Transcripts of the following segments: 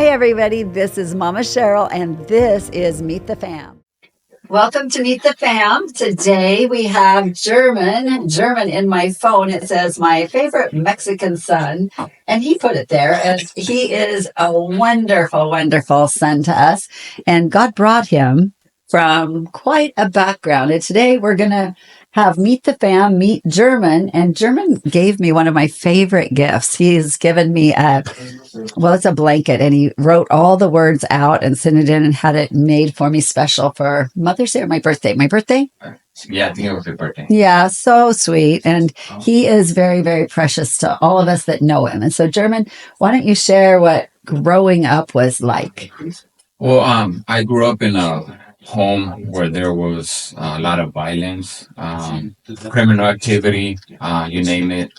Hi, everybody. This is Mama Cheryl, and this is Meet the Fam. Welcome to Meet the Fam. Today we have German in my phone. It says my favorite Mexican son, and he put it there. And he is a wonderful, wonderful son to us. And God brought him from quite a background. And today we're going to have Meet the Fam, meet German. And German gave me one of my favorite gifts. He's given me it's a blanket, and he wrote all the words out and sent it in and had it made for me special for Mother's Day or my birthday. My birthday? Yeah, I think it was your birthday. Yeah, so sweet. And he is very, very precious to all of us that know him. And so, German, why don't you share what growing up was like? Well, I grew up in a home where there was a lot of violence, criminal activity, you name it.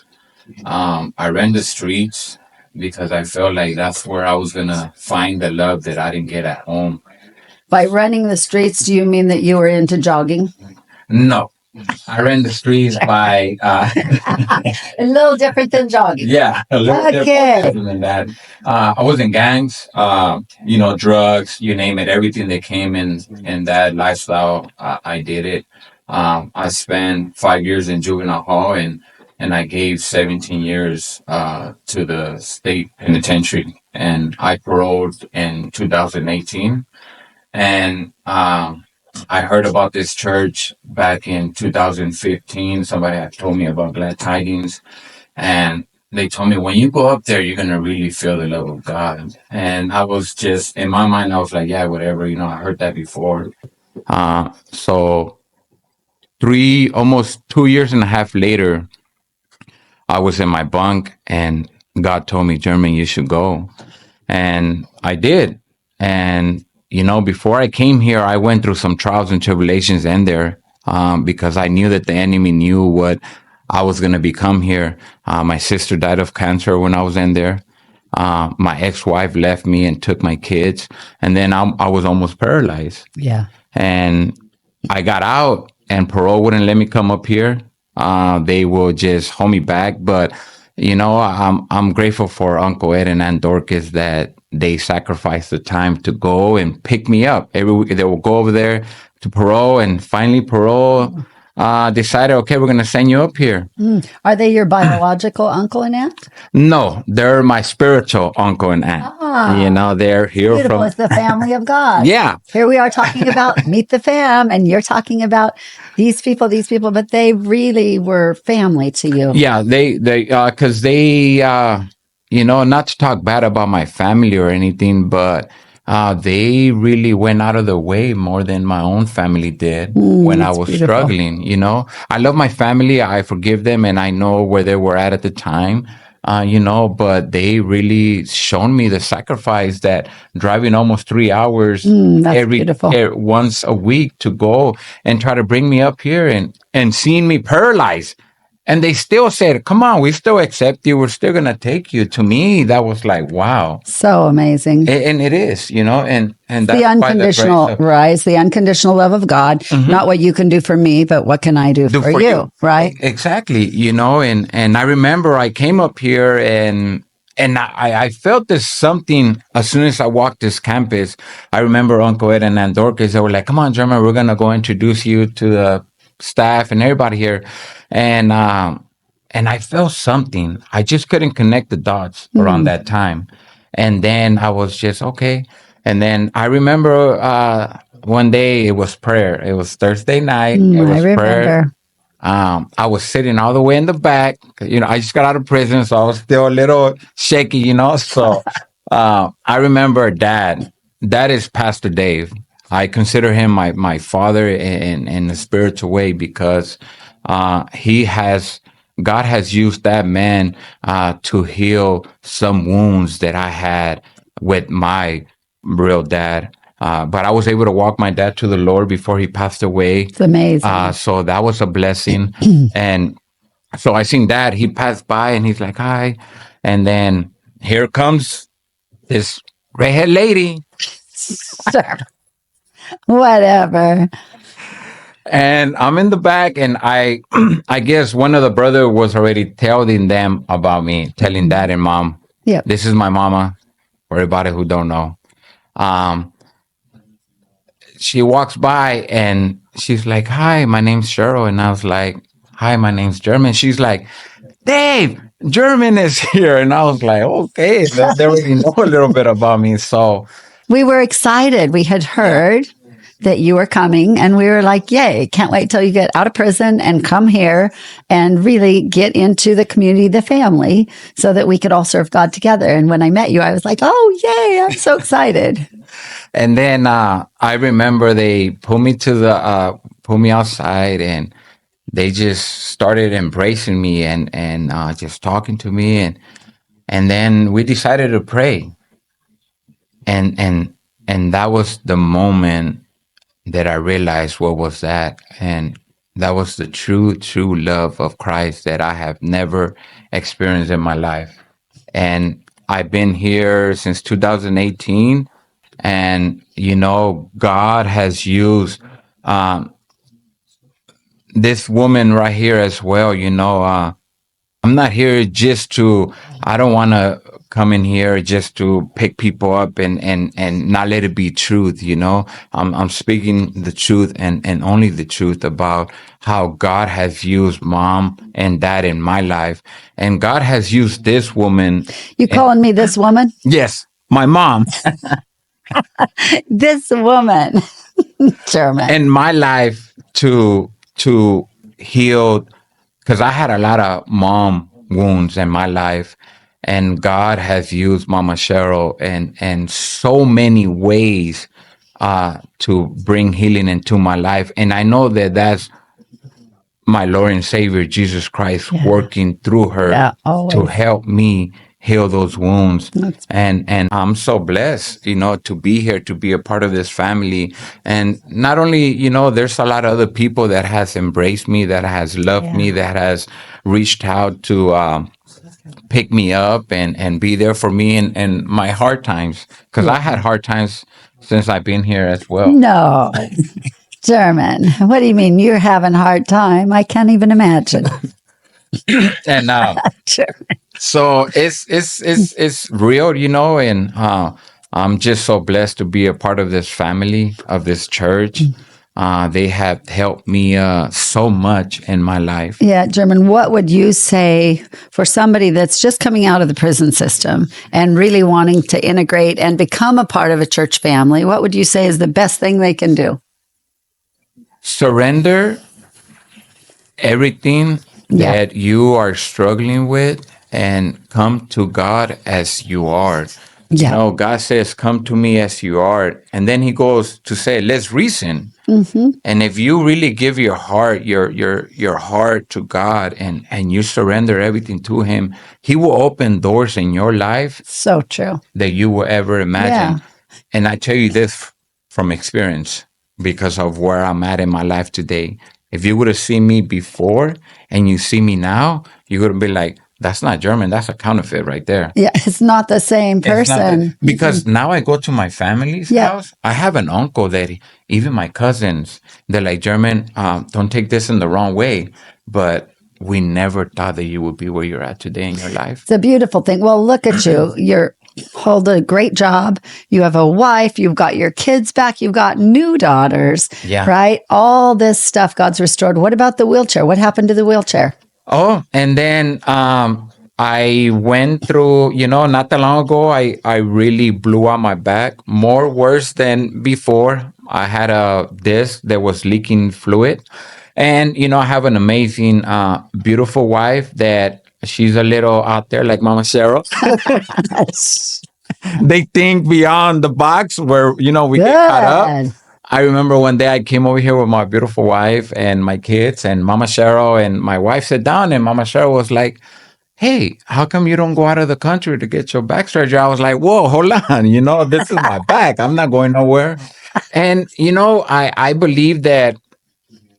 I ran the streets because I felt like that's where I was going to find the love that I didn't get at home. By running the streets, do you mean that you were into jogging? No. I ran the streets by... a little different than jogging. Yeah, a little different than that. I was in gangs, drugs, you name it, everything that came in that lifestyle, I did it. I spent 5 years in juvenile hall, and I gave 17 years to the state penitentiary, and I paroled in 2018. And I heard about this church back in 2015. Somebody had told me about Glad Tidings, and they told me, when you go up there, you're going to really feel the love of God. And I was just, in my mind, I was like, yeah, whatever, I heard that before. So almost 2 years and a half later, I was in my bunk, and God told me, German, you should go. And I did. And, before I came here, I went through some trials and tribulations in there because I knew that the enemy knew what I was going to become here. My sister died of cancer when I was in there. My ex-wife left me and took my kids. And then I was almost paralyzed. Yeah. And I got out, and parole wouldn't let me come up here. They will just hold me back. But, I'm grateful for Uncle Ed and Aunt Dorcas that they sacrificed the time to go and pick me up. Every week they will go over there to parole, and finally parole decided, okay, we're going to send you up here. Are they your biological uncle and aunt? No, they're my spiritual uncle and aunt. They're here beautiful. from... It's the family of God. Yeah. Here we are talking about Meet the Fam, and you're talking about these people, but they really were family to you. Yeah, because they not to talk bad about my family or anything, but they really went out of the way more than my own family did when I was struggling. I love my family. I forgive them, and I know where they were at the time. But they really shown me the sacrifice that driving almost 3 hours once a week to go and try to bring me up here and seeing me paralyzed. And they still said, come on, we still accept you. We're still going to take you. To me, that was like, wow. So amazing. And it is, and that's the unconditional, the unconditional love of God, not what you can do for me, but what can I do for you, right? Exactly. And I remember I came up here and I felt there's something as soon as I walked this campus. I remember Uncle Ed and Aunt Dorcas, they were like, come on, German, we're going to go introduce you to the staff and everybody here. And I felt something. I just couldn't connect the dots around that time. And then I was just, okay. And then I remember one day it was prayer. It was Thursday night. It was prayer. I was sitting all the way in the back. I just got out of prison, so I was still a little shaky, So I remember Dad. That is Pastor Dave. I consider him my father in a spiritual way because God has used that man to heal some wounds that I had with my real dad. But I was able to walk my dad to the Lord before he passed away. It's amazing. So that was a blessing. And so I seen Dad. He passed by and he's like, hi. And then here comes this redhead lady. Sure. Whatever. And I'm in the back, and I guess one of the brother was already telling them about me, telling Dad and Mom, Yep. This is my mama. for everybody who don't know. Um, she walks by and she's like, "Hi, my name's Cheryl," and I was like, "Hi, my name's German." She's like, "Dave, German is here," and I was like, "Okay, they already know a little bit about me." So we were excited. We had heard that you were coming, and we were like, yay, can't wait till you get out of prison and come here and really get into the community, the family, so that we could all serve God together. And when I met you, I was like, oh, yay, I'm so excited. And then I remember they pulled me outside, and they just started embracing me and just talking to me, and then we decided to pray, and that was the moment that I realized what was that, and that was the true love of Christ that I have never experienced in my life. And I've been here since 2018, and God has used this woman right here as well. I'm not here just to, I don't want to come in here just to pick people up and not let it be truth, I'm speaking the truth and only the truth about how God has used mom and dad in my life. And God has used this woman. You calling me this woman? Yes, my mom. This woman, German. In my life to heal, because I had a lot of mom wounds in my life, and God has used Mama Cheryl and so many ways to bring healing into my life. And I know that that's my Lord and Savior Jesus Christ working through her to help me heal those wounds. And I'm so blessed, to be here, to be a part of this family. And not only, there's a lot of other people that has embraced me, that has loved me, that has reached out to pick me up and be there for me in my hard times. Because I had hard times since I've been here as well. No. German, what do you mean you're having a hard time? I can't even imagine. And so it's real, and I'm just so blessed to be a part of this family, of this church. They have helped me so much in my life. Yeah, German, what would you say for somebody that's just coming out of the prison system and really wanting to integrate and become a part of a church family? What would you say is the best thing they can do? Surrender everything that you are struggling with and come to God as you are. God says, "Come to me as you are." And then he goes to say, "Let's reason." And if you really give your heart, your heart to God, and you surrender everything to him, he will open doors in your life. So true. That you will ever imagine. And I tell you this from experience, because of where I'm at in my life today. If you would have seen me before and you see me now, you would be like, that's not German. That's a counterfeit right there. Yeah, it's not the same person. Because now I go to my family's house. I have an uncle that even my cousins, they're like, "German, don't take this in the wrong way, but we never thought that you would be where you're at today in your life." It's a beautiful thing. Well, look at you. You're hold a great job. You have a wife. You've got your kids back. You've got new daughters. Yeah. Right? All this stuff God's restored. What about the wheelchair? What happened to the wheelchair? Oh, and then I went through, not that long ago, I really blew out my back, more worse than before. I had a disc that was leaking fluid. And, I have an amazing, beautiful wife that she's a little out there like Mama Cheryl. They think beyond the box where, we get caught up. I remember one day I came over here with my beautiful wife and my kids, and Mama Cheryl and my wife sat down, and Mama Cheryl was like, "Hey, how come you don't go out of the country to get your back surgery?" I was like, "Whoa, hold on. This is my back. I'm not going nowhere." And, I believe that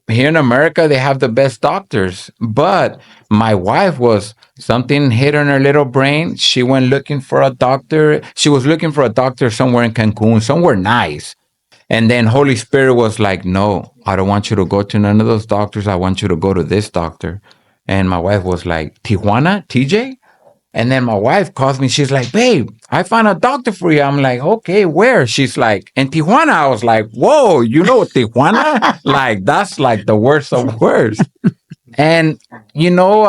here in America, they have the best doctors. But my wife something hit on her little brain. She went looking for a doctor. She was looking for a doctor somewhere in Cancun, somewhere nice. And then Holy Spirit was like, "No, I don't want you to go to none of those doctors. I want you to go to this doctor." And my wife was like, "Tijuana, TJ?" And then my wife calls me. She's like, babe, I found a doctor for you. I'm like, okay, where? She's like, in Tijuana. I was like, whoa, you know Tijuana? Like, that's like the worst of worst. And, you know,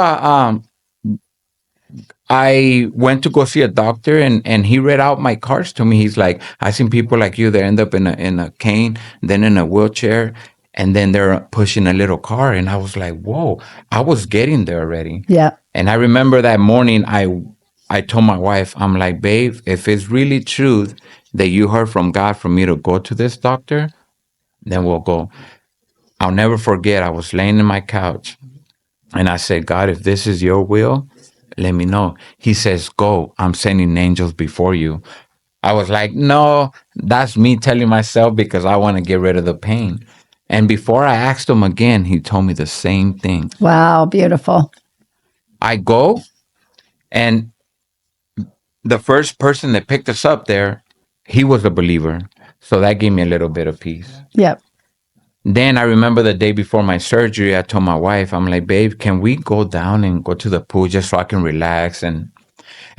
I went to go see a doctor, and he read out my cards to me. He's like, I seen people like you that end up in a cane, then in a wheelchair, and then they're pushing a little car. And I was like, whoa, I was getting there already. Yeah. And I remember that morning, I told my wife, I'm like, babe, if it's really truth that you heard from God for me to go to this doctor, then we'll go. I'll never forget, I was laying in my couch and I said, God, if this is your will, let me know. He says, go, I'm sending angels before you. I was like, no, that's me telling myself because I want to get rid of the pain. And before I asked him again, he told me the same thing. Wow, beautiful. I go, and the first person that picked us up there, he was a believer. So that gave me a little bit of peace. Yep. Then I remember the day before my surgery, I told my wife, I'm like, babe, can we go down and go to the pool just so I can relax? And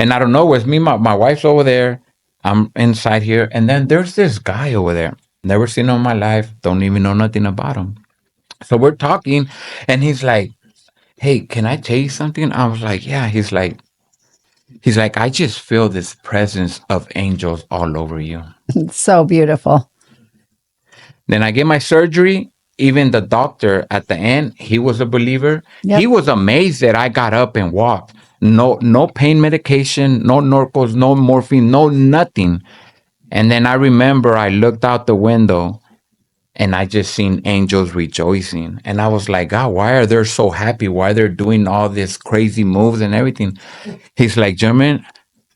I don't know, with me, my wife's over there. I'm inside here. And then there's this guy over there. Never seen him in my life. Don't even know nothing about him. So we're talking, and he's like, hey, can I tell you something? I was like, yeah. He's like, I just feel this presence of angels all over you. It's so beautiful. Then I get my surgery. Even the doctor at the end, he was a believer. Yep. He was amazed that I got up and walked. No pain medication, no Norcos, no morphine, no nothing. And then I remember I looked out the window and I just seen angels rejoicing. And I was like, God, why are they so happy? Why they're doing all these crazy moves and everything? He's like, German,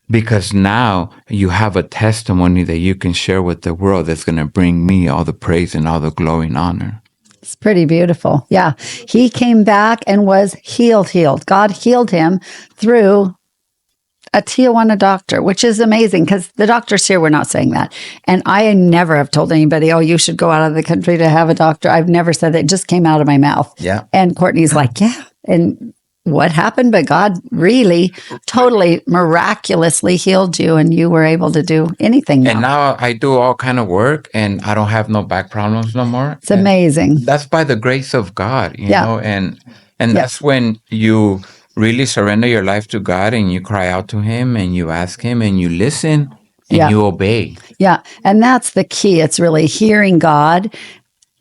because now you have a testimony that you can share with the world that's going to bring me all the praise and all the glory and honor. It's pretty beautiful. Yeah. He came back and was healed. God healed him through a Tijuana doctor, which is amazing because the doctors here were not saying that. And I never have told anybody, oh, you should go out of the country to have a doctor. I've never said that. It just came out of my mouth. Yeah. And Courtney's like, yeah. And what happened? But God really totally miraculously healed you, and you were able to do anything now. And now I do all kind of work, and I don't have no back problems no more. It's amazing. And that's by the grace of God, you know, and that's when you really surrender your life to God and you cry out to him and you ask him and you listen and you obey. Yeah. And that's the key. It's really hearing God.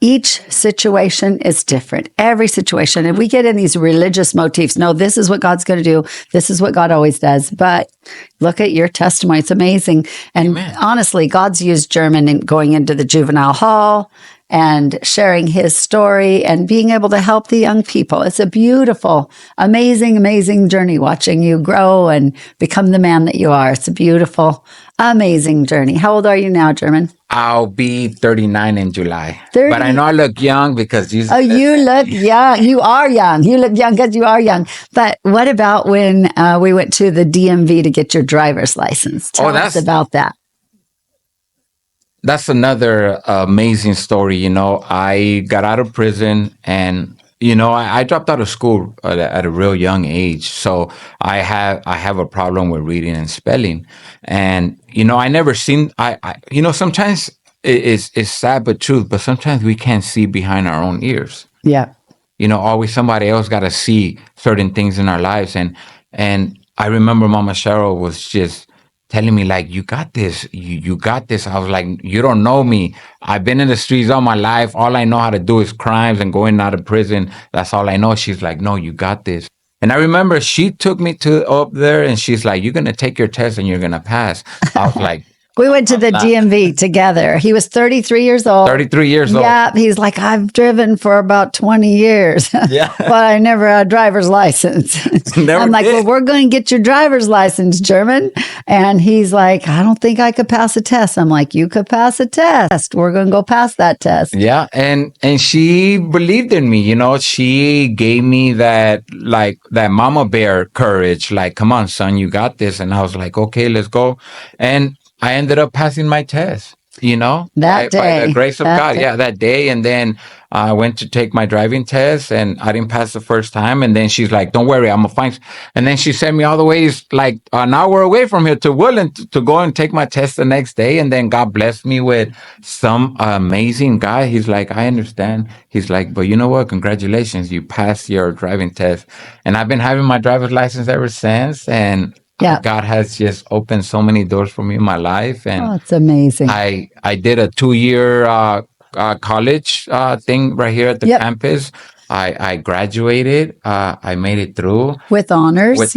Each situation is different. Every situation. And we get in these religious motifs. No, this is what God's going to do. This is what God always does. But look at your testimony. It's amazing. And honestly, God's used German in going into the juvenile hall and sharing his story and being able to help the young people. It's a beautiful, amazing, amazing journey watching you grow and become the man that you are. It's a beautiful, amazing journey. How old are you now, German? I'll be 39 in July. 30. But I know I look young because you... Oh, you look young. You are young. You look young because you are young. But what about when we went to the DMV to get your driver's license? Tell us about that. That's another amazing story. You know, I got out of prison and, you know, I dropped out of school at a real young age. So I have a problem with reading and spelling. And, you know, I never seen, you know, sometimes it's sad but truth, but sometimes we can't see behind our own ears. Yeah. You know, always somebody else got to see certain things in our lives. And I remember Mama Cheryl was just telling me, like, you got this, you got this. I was like, you don't know me. I've been in the streets all my life. All I know how to do is crimes and going out of prison. That's all I know. She's like, no, you got this. And I remember she took me to up there and she's like, you're going to take your test and you're going to pass. I was like, we went to the DMV together. He was 33 years old. 33 years old. Yeah. He's like, I've driven for about 20 years. Yeah. But I never had a driver's license. I'm like, well, we're going to get your driver's license, German. And he's like, I don't think I could pass a test. I'm like, you could pass a test. We're going to go pass that test. Yeah. And she believed in me. You know, she gave me that mama bear courage. Like, come on, son, you got this. And I was like, okay, let's go. And I ended up passing my test, you know, that day. By the grace of God. Yeah, that day. And then I went to take my driving test and I didn't pass the first time. And then she's like, don't worry, I'm going to find. And then she sent me all the way like an hour away from here to Woodland to go and take my test the next day. And then God blessed me with some amazing guy. He's like, I understand. He's like, but you know what? Congratulations. You passed your driving test. And I've been having my driver's license ever since. And God has just opened so many doors for me in my life. And it's amazing. I did a 2-year college thing right here at the campus. I graduated. I made it through with honors.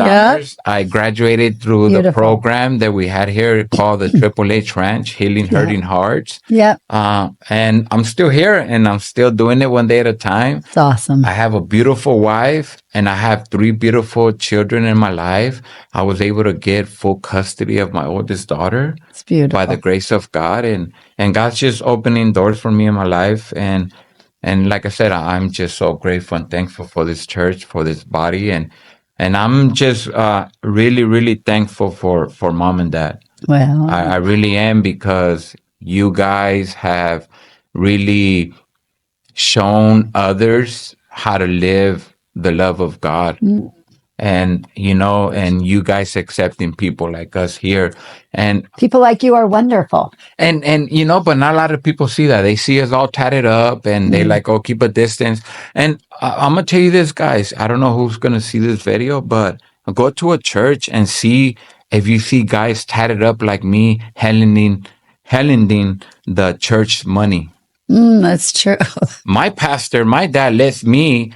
I graduated through the program that we had here called the AAA Tranche, Healing Hurting Hearts. And I'm still here, and I'm still doing it one day at a time. It's awesome. I have a beautiful wife, and I have 3 beautiful children in my life. I was able to get full custody of my oldest daughter. It's beautiful. By the grace of God, and God's just opening doors for me in my life. And like I said, I'm just so grateful and thankful for this church, for this body. And I'm just really, really thankful for Mom and Dad. Well, I really am, because you guys have really shown others how to live the love of God. And, and you guys accepting people like us here. And people like you are wonderful. And but not a lot of people see that. They see us all tatted up and they like, oh, keep a distance. And I'm going to tell you this, guys. I don't know who's going to see this video, but go to a church and see if you see guys tatted up like me, handling the church money. That's true. My pastor, my dad lets me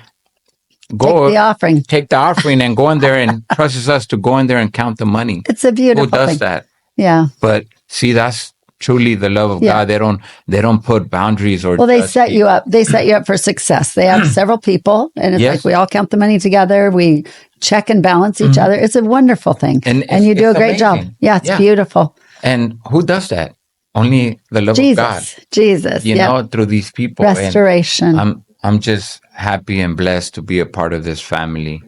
take the offering and go in there and trusts us to go in there and count the money. It's a beautiful thing. Who does that? Yeah. But see, that's truly the love of God. They don't put boundaries or. Well, they set you up. They set you up for success. They have several people, and it's like we all count the money together. We check and balance each other. It's a wonderful thing, and you do a great job. Yeah, it's beautiful. And who does that? Only the love of God. Jesus. Through these people. Restoration. And I'm just happy and blessed to be a part of this family,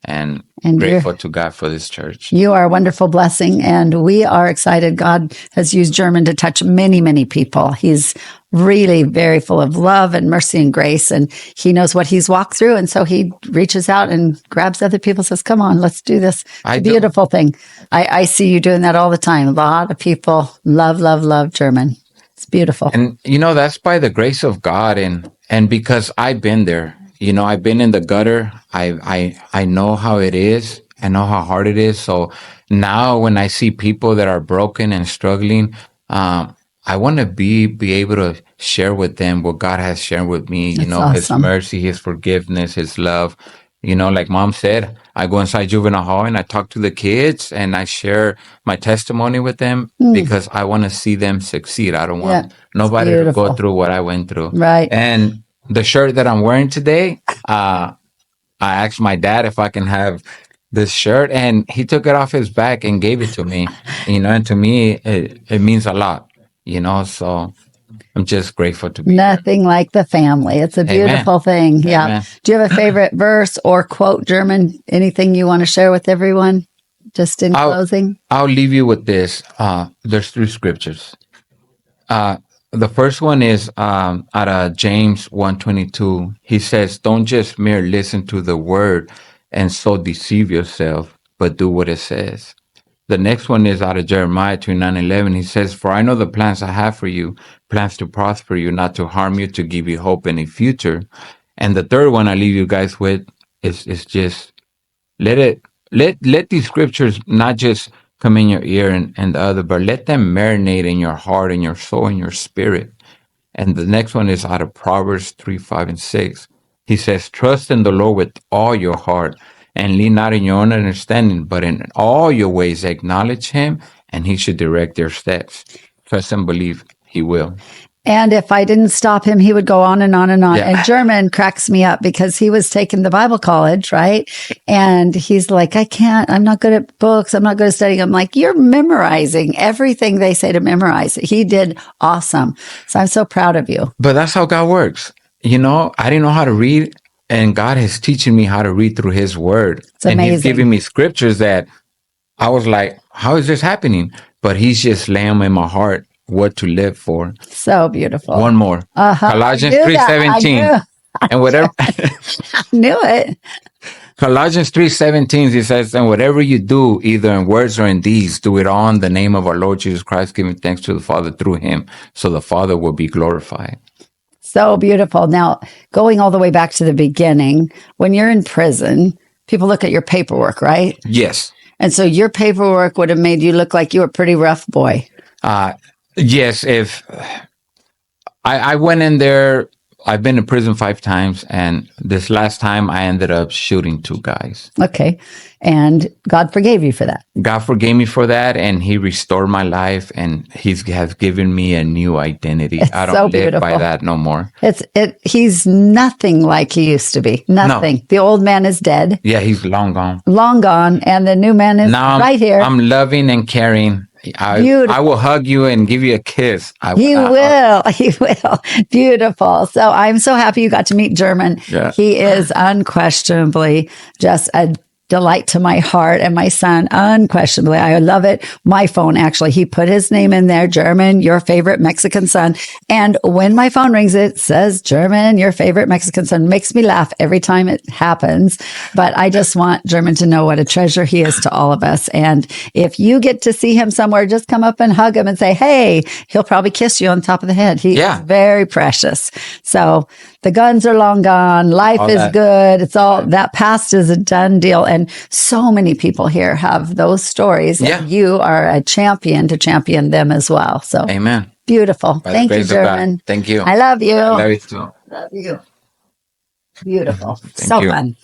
and grateful to God for this church. You are a wonderful blessing, and we are excited. God has used German to touch many, many people. He's really very full of love and mercy and grace, and he knows what he's walked through, and so he reaches out and grabs other people and says, come on, let's do this. It's a beautiful thing. I see you doing that all the time. A lot of people love German. It's beautiful. And, that's by the grace of God, and because I've been there. I've been in the gutter. I know how it is. I know how hard it is. So now when I see people that are broken and struggling, I want to be able to share with them what God has shared with me. Awesome. His mercy, His forgiveness, His love. Like Mom said, I go inside juvenile hall and I talk to the kids and I share my testimony with them because I want to see them succeed. I don't want nobody to go through what I went through. Right. And the shirt that I'm wearing today, I asked my dad if I can have this shirt, and he took it off his back and gave it to me. And to me, it means a lot. So I'm just grateful to be nothing here. Like the family. It's a beautiful thing. Yeah. Amen. Do you have a favorite verse or quote, German? Anything you want to share with everyone? Just in closing, I'll leave you with this. There's 3 scriptures. The first one is out of James 1:22. He says, don't just merely listen to the word and so deceive yourself, but do what it says. The next one is out of Jeremiah 29:11. He says, for I know the plans I have for you, plans to prosper you, not to harm you, to give you hope in a future. And the third one I leave you guys with is just let these scriptures not just come in your ear and the other, but let them marinate in your heart and your soul and your spirit. And the next one is out of Proverbs 3:5 and 6. He says, trust in the Lord with all your heart and lean not in your own understanding, but in all your ways acknowledge him, and he should direct your steps. Trust and believe he will. And if I didn't stop him, he would go on and on and on. Yeah. And German cracks me up because he was taking the Bible college, right? And he's like, I'm not good at books. I'm not good at studying. I'm like, you're memorizing everything they say to memorize. He did awesome. So I'm so proud of you. But that's how God works. I didn't know how to read, and God is teaching me how to read through his word. It's amazing. And he's giving me scriptures that I was like, how is this happening? But he's just laying them in my heart. what to live for. So beautiful. One more. Colossians 3:17. And whatever. I knew it. Colossians 3:17, it says, and whatever you do, either in words or in deeds, do it all in the name of our Lord Jesus Christ, giving thanks to the Father through him, so the Father will be glorified. So beautiful. Now, going all the way back to the beginning, when you're in prison, people look at your paperwork, right? Yes. And so your paperwork would have made you look like you were a pretty rough boy. Yes. If I went in there, I've been in prison 5 times, and this last time I ended up shooting 2 guys. Okay. And God forgave you for that. God forgave me for that, and he restored my life, and he has given me a new identity. I don't live by that no more. He's nothing like he used to be. Nothing. No. The old man is dead. Yeah, he's long gone. Long gone, and the new man is right here. I'm loving and caring. I will hug you and give you a kiss. He will. Beautiful. So I'm so happy you got to meet German. Yeah. He is unquestionably just a delight to my heart and my son, unquestionably. I love it. My phone, actually, he put his name in there, German, your favorite Mexican son. And when my phone rings, it says, German, your favorite Mexican son. Makes me laugh every time it happens. But I just want German to know what a treasure he is to all of us. And if you get to see him somewhere, just come up and hug him and say, hey, he'll probably kiss you on top of the head. He is very precious. So the guns are long gone. Life is good. It's all that past is a done deal. And so many people here have those stories. Yeah. And you are a champion to champion them as well. So amen. Beautiful. Thank you, German. Thank you. I love you. I love you too. Love you. Beautiful. So fun.